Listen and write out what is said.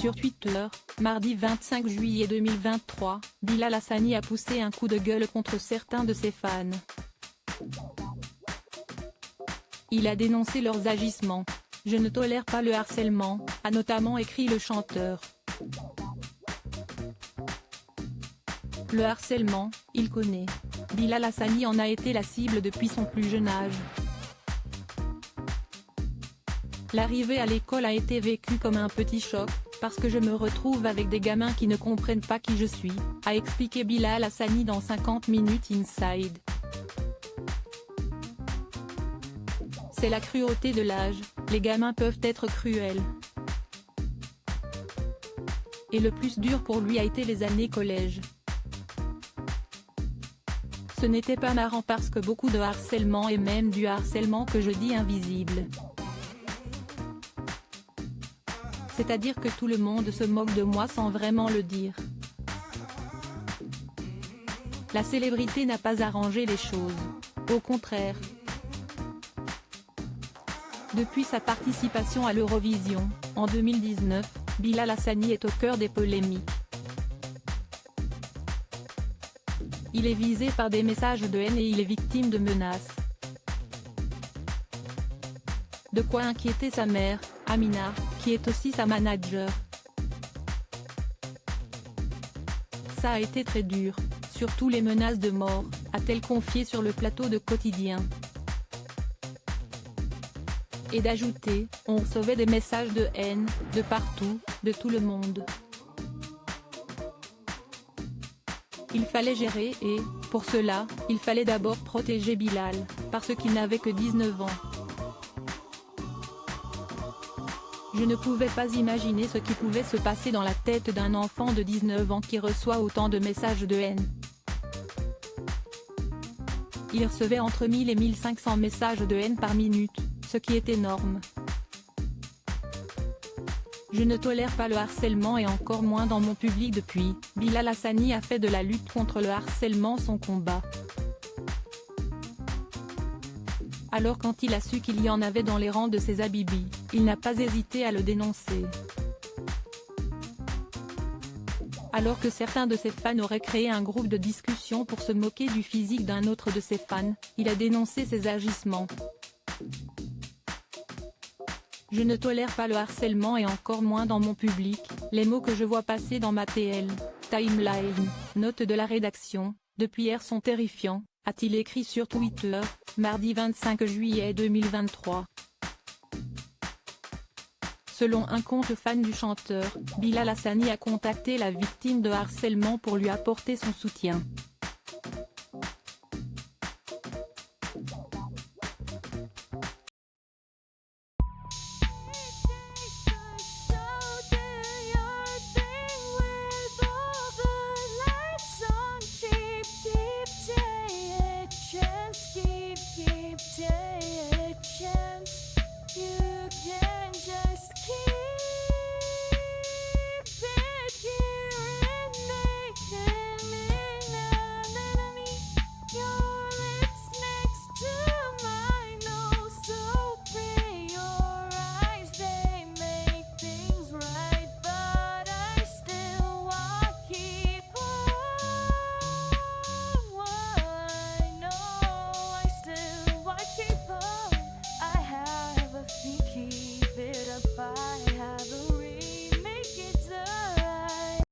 Sur Twitter, mardi 25 juillet 2023, Bilal Hassani a poussé un coup de gueule contre certains de ses fans. Il a dénoncé leurs agissements. « Je ne tolère pas le harcèlement », a notamment écrit le chanteur. Le harcèlement, il connaît. Bilal Hassani en a été la cible depuis son plus jeune âge. L'arrivée à l'école a été vécue comme un petit choc, parce que je me retrouve avec des gamins qui ne comprennent pas qui je suis, a expliqué Bilal Hassani dans 50 Minutes Inside. C'est la cruauté de l'âge, les gamins peuvent être cruels. Et le plus dur pour lui a été les années collège. Ce n'était pas marrant parce que beaucoup de harcèlement et même du harcèlement que je dis invisible. C'est-à-dire que tout le monde se moque de moi sans vraiment le dire. La célébrité n'a pas arrangé les choses. Au contraire. Depuis sa participation à l'Eurovision, en 2019, Bilal Hassani est au cœur des polémiques. Il est visé par des messages de haine et il est victime de menaces. De quoi inquiéter sa mère, Amina, qui est aussi sa manager. Ça a été très dur, surtout les menaces de mort, a-t-elle confié sur le plateau de Quotidien. Et d'ajouter, on recevait des messages de haine, de partout, de tout le monde. Il fallait gérer et, pour cela, il fallait d'abord protéger Bilal, parce qu'il n'avait que 19 ans. Je ne pouvais pas imaginer ce qui pouvait se passer dans la tête d'un enfant de 19 ans qui reçoit autant de messages de haine. Il recevait entre 1000 et 1500 messages de haine par minute, ce qui est énorme. Je ne tolère pas le harcèlement et encore moins dans mon public depuis. Bilal Hassani a fait de la lutte contre le harcèlement son combat. Alors quand il a su qu'il y en avait dans les rangs de ses habibis, il n'a pas hésité à le dénoncer. Alors que certains de ses fans auraient créé un groupe de discussion pour se moquer du physique d'un autre de ses fans, il a dénoncé ses agissements. Je ne tolère pas le harcèlement et encore moins dans mon public, les mots que je vois passer dans ma timeline, note de la rédaction, depuis hier sont terrifiants, a-t-il écrit sur Twitter, mardi 25 juillet 2023. Selon un compte fan du chanteur, Bilal Hassani a contacté la victime de harcèlement pour lui apporter son soutien.